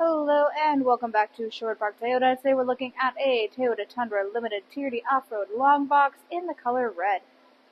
Hello and welcome back to Sherwood Park Toyota. Today we're looking at a Toyota Tundra Limited TRD off-road long box in the color red.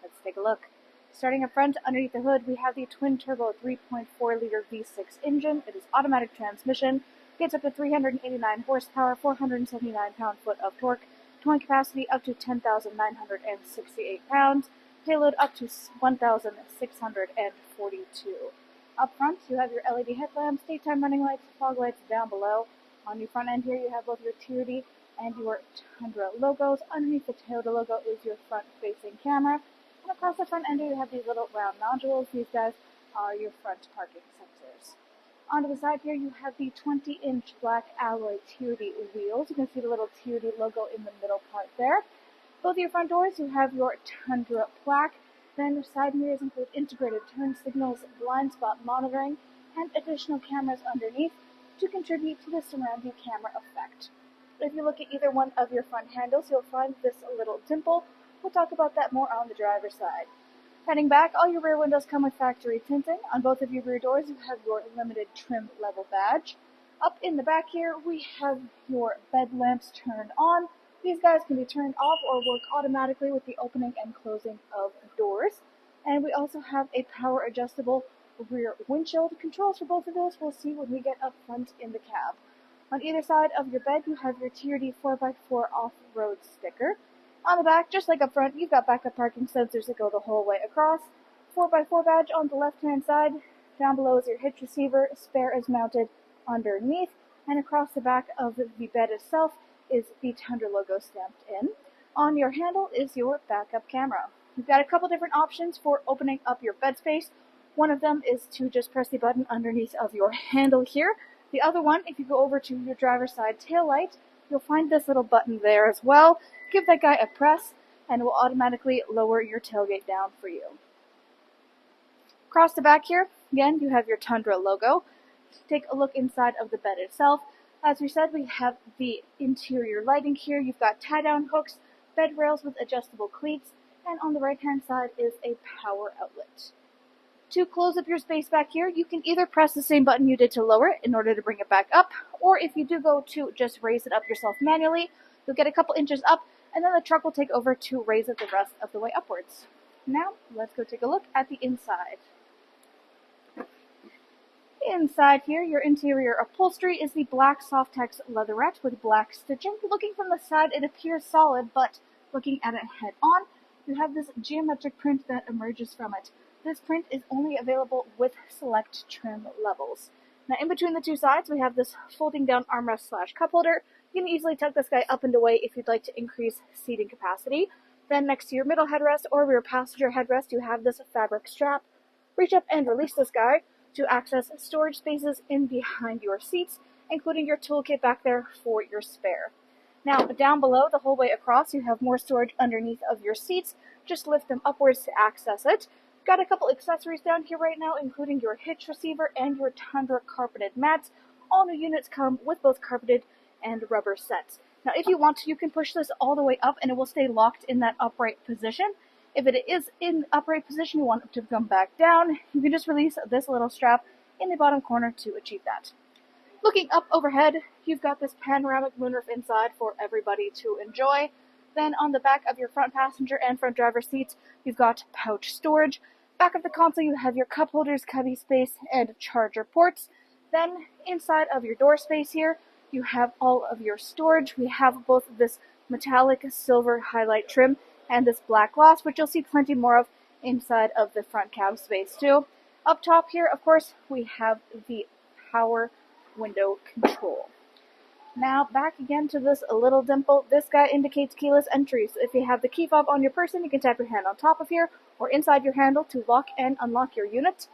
Let's take a look. Starting up front, underneath the hood, we have the twin-turbo 3.4-liter V6 engine. It is automatic transmission, gets up to 389 horsepower, 479 pound-foot of torque, towing capacity up to 10,968 pounds, payload up to 1,642. Up front, you have your LED headlamps, daytime running lights, fog lights down below. On your front end here, you have both your TRD and your Tundra logos. Underneath the Toyota logo is your front-facing camera. And across the front end, you have these little round nodules. These guys are your front parking sensors. Onto the side here, you have the 20-inch black alloy TRD wheels. You can see the little TRD logo in the middle part there. Both of your front doors, you have your Tundra plaque. Then side mirrors include integrated turn signals, blind spot monitoring, and additional cameras underneath to contribute to the surround view camera effect. If you look at either one of your front handles, you'll find this little dimple. We'll talk about that more on the driver's side. Heading back, all your rear windows come with factory tinting. On both of your rear doors, you have your limited trim level badge. Up in the back here, we have your bed lamps turned on. These guys can be turned off or work automatically with the opening and closing of doors. And we also have a power adjustable rear windshield. Controls for both of those we'll see when we get up front in the cab. On either side of your bed, you have your TRD 4x4 off-road sticker. On the back, just like up front, you've got backup parking sensors that go the whole way across. 4x4 badge on the left-hand side. Down below is your hitch receiver. Spare is mounted underneath. And across the back of the bed itself is the Tundra logo stamped in. On your handle is your backup camera. You've got a couple different options for opening up your bed space. One of them is to just press the button underneath of your handle here. The other one, if you go over to your driver's side tail light, you'll find this little button there as well. Give that guy a press and it will automatically lower your tailgate down for you. Across the back here, again, you have your Tundra logo. Take a look inside of the bed itself. As we said, we have the interior lighting here. You've got tie-down hooks, bed rails with adjustable cleats, and on the right-hand side is a power outlet. To close up your space back here, you can either press the same button you did to lower it in order to bring it back up, or if you do go to just raise it up yourself manually, you'll get a couple inches up, and then the truck will take over to raise it the rest of the way upwards. Now, let's go take a look at the inside. Inside here, your interior upholstery is the black Softex leatherette with black stitching. Looking from the side, it appears solid, but looking at it head on, you have this geometric print that emerges from it. This print is only available with select trim levels. Now, in between the two sides, we have this folding down armrest / cup holder. You can easily tuck this guy up and away if you'd like to increase seating capacity. Then next to your middle headrest or rear passenger headrest, you have this fabric strap. Reach up and release this guy to access storage spaces in behind your seats, including your toolkit back there for your spare. Now, down below, the whole way across, you have more storage underneath of your seats. Just lift them upwards to access it. Got a couple accessories down here right now, including your hitch receiver and your Tundra carpeted mats. All new units come with both carpeted and rubber sets. Now, if you want to, you can push this all the way up and it will stay locked in that upright position. If it is in upright position, you want it to come back down, you can just release this little strap in the bottom corner to achieve that. Looking up overhead, you've got this panoramic moonroof inside for everybody to enjoy. Then on the back of your front passenger and front driver seats, you've got pouch storage. Back of the console, you have your cup holders, cubby space, and charger ports. Then inside of your door space here, you have all of your storage. We have both this metallic silver highlight trim and this black gloss, which you'll see plenty more of inside of the front cab space too. Up top here, of course, we have the power window control. Now, back again to this little dimple. This guy indicates keyless entry, so if you have the key fob on your person, you can tap your hand on top of here or inside your handle to lock and unlock your unit.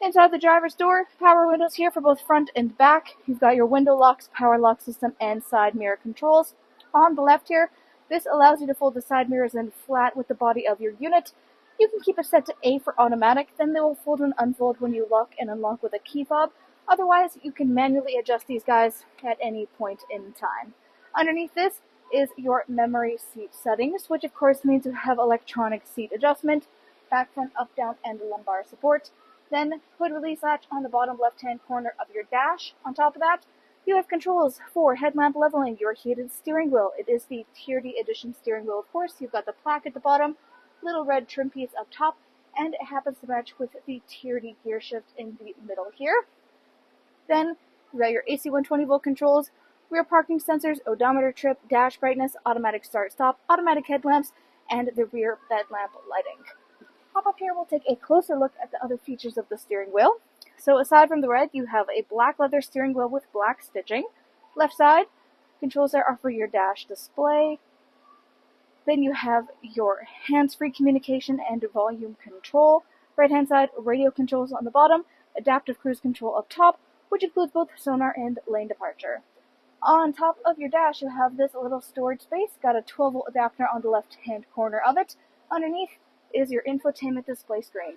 Inside the driver's door, power windows here for both front and back. You've got your window locks, power lock system, and side mirror controls. On the left here, this allows you to fold the side mirrors in flat with the body of your unit. You can keep it set to A for automatic, then they will fold and unfold when you lock and unlock with a key fob. Otherwise, you can manually adjust these guys at any point in time. Underneath this is your memory seat settings, which of course means you have electronic seat adjustment, back, front, up, down, and lumbar support. Then hood release latch on the bottom left-hand corner of your dash. On top of that, You have controls for headlamp leveling, your heated steering wheel. It is the TRD edition steering wheel, of course. You've got the plaque at the bottom, little red trim piece up top, and it happens to match with the TRD gear shift in the middle here. Then you've got your AC 120 volt controls, rear parking sensors, odometer trip, dash brightness, automatic start-stop, automatic headlamps, and the rear bed lamp lighting. Hop up here, we'll take a closer look at the other features of the steering wheel. So aside from the red, you have a black leather steering wheel with black stitching. Left side, controls there are for your dash display. Then you have your hands-free communication and volume control. Right hand side, radio controls on the bottom, adaptive cruise control up top, which includes both sonar and lane departure. On top of your dash, you have this little storage space. Got a 12-volt adapter on the left-hand corner of it. Underneath is your infotainment display screen.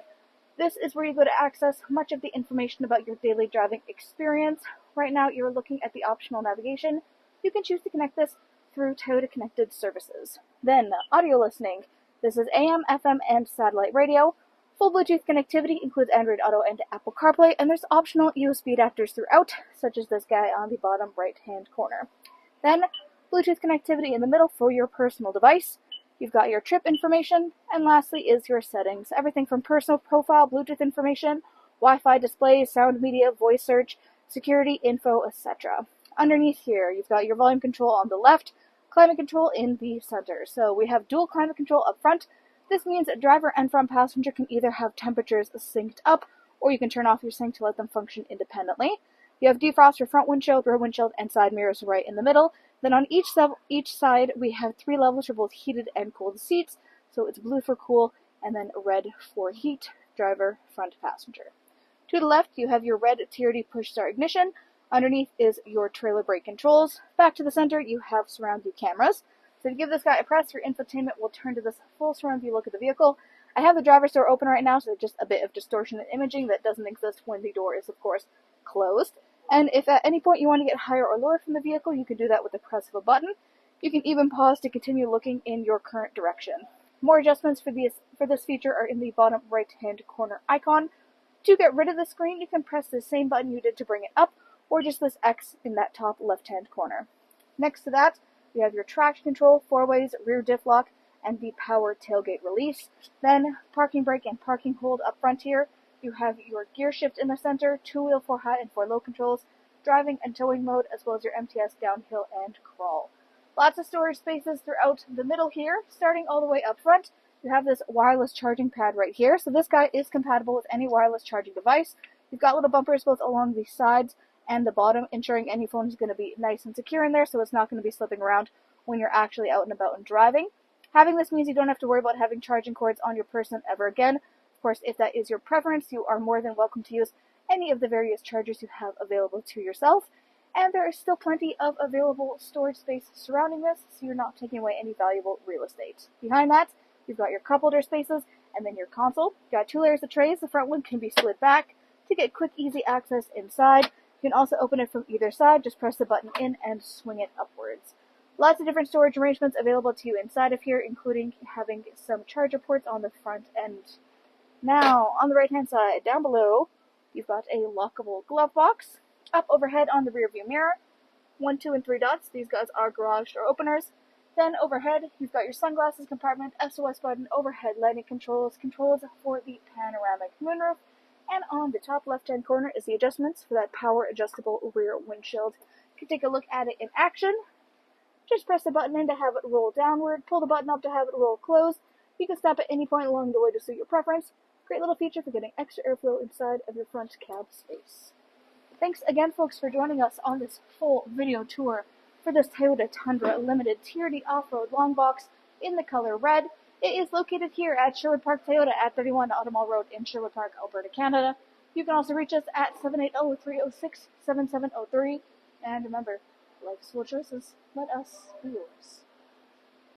This is where you go to access much of the information about your daily driving experience. Right now, you're looking at the optional navigation. You can choose to connect this through Toyota connected services. Then, audio listening. This is AM, FM, and satellite radio. Full Bluetooth connectivity includes Android Auto and Apple CarPlay, and there's optional USB adapters throughout, such as this guy on the bottom right-hand corner. Then, Bluetooth connectivity in the middle for your personal device. You've got your trip information, and lastly is your settings. Everything from personal profile, Bluetooth information, Wi-Fi displays, sound media, voice search, security, info, etc. Underneath here, you've got your volume control on the left, climate control in the center. So we have dual climate control up front. This means a driver and front passenger can either have temperatures synced up, or you can turn off your sync to let them function independently. You have defrost for front windshield, rear windshield, and side mirrors right in the middle. Then on each side, we have 3 levels for both heated and cooled seats. So it's blue for cool, and then red for heat, driver, front passenger. To the left, you have your red TRD push-start ignition. Underneath is your trailer brake controls. Back to the center, you have surround view cameras. So to give this guy a press, your infotainment will turn to this full surround view look at the vehicle. I have the driver's door open right now, so just a bit of distortion in imaging that doesn't exist when the door is, of course, closed. And if at any point you want to get higher or lower from the vehicle, you can do that with the press of a button. You can even pause to continue looking in your current direction. More adjustments for this feature are in the bottom right-hand corner icon. To get rid of the screen, you can press the same button you did to bring it up, or just this X in that top left-hand corner. Next to that, you have your traction control, 4-ways, rear diff lock, and the power tailgate release. Then parking brake and parking hold up front here. You have your gear shift in the center, 2-wheel 4 high and 4 low controls, driving and towing mode, as well as your MTS downhill and crawl. Lots of storage spaces throughout the middle here. Starting all the way up front, you have this wireless charging pad right here. So this guy is compatible with any wireless charging device. You've got little bumpers both along the sides and the bottom, ensuring any phone is going to be nice and secure in there, so it's not going to be slipping around when you're actually out and about and driving. Having this means you don't have to worry about having charging cords on your person ever again. Of course, if that is your preference, you are more than welcome to use any of the various chargers you have available to yourself. And there is still plenty of available storage space surrounding this, so you're not taking away any valuable real estate. Behind that, you've got your cup holder spaces, and then your console. You've got 2 layers of trays. The front one can be slid back to get quick, easy access inside. You can also open it from either side. Just press the button in and swing it upwards. Lots of different storage arrangements available to you inside of here, including having some charger ports on the front end. Now, on the right-hand side, down below, you've got a lockable glove box. Up overhead on the rear view mirror, 1, 2, and 3 dots. These guys are garage door openers. Then overhead, you've got your sunglasses compartment, SOS button, overhead lighting controls, controls for the panoramic moonroof, and on the top left-hand corner is the adjustments for that power adjustable rear windshield. You can take a look at it in action. Just press the button in to have it roll downward, pull the button up to have it roll closed. You can stop at any point along the way to suit your preference. Great little feature for getting extra airflow inside of your front cab space. Thanks again, folks, for joining us on this full video tour for this Toyota Tundra Limited TRD Off-Road Long Box in the color red. It is located here at Sherwood Park Toyota at 31 Automall Road in Sherwood Park, Alberta, Canada. You can also reach us at 780-306-7703. And remember, life's full choices. Let us be yours.